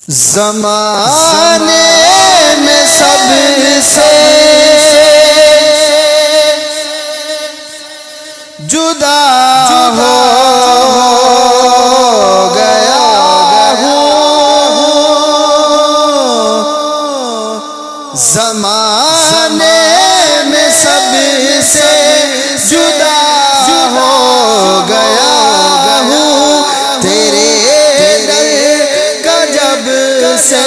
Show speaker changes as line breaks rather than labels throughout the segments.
زمانے میں سب سے جدا ہو گیا ہوں، زمانے میں سب سے جدا ہو گیا ہوں، تیرے در کا جب سے،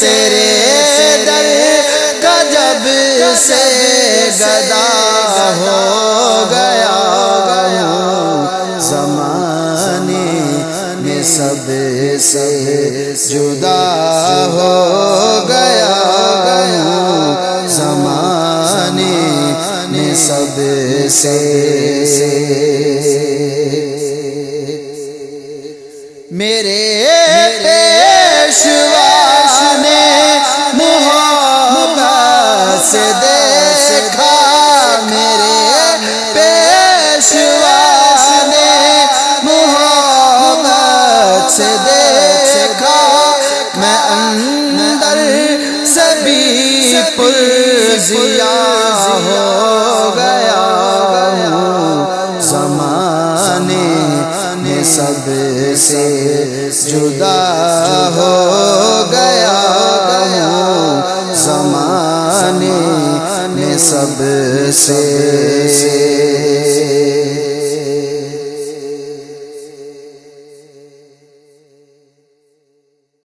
تیرے در کا جب سے گدا ہو گیا ہوں، زمانے میں سب سے جدا ہو گیا ہوں، زمانے میں سب سے۔ میرے پیشوا نے محبت سے دیکھا، میرے پیشوا نے محبت سے دیکھا، میں اندر سے بھی پرزیا ہو گیا ہوں، زمانے میں سب سے جدا ہو گیا ہوں، زمانے میں سب سے۔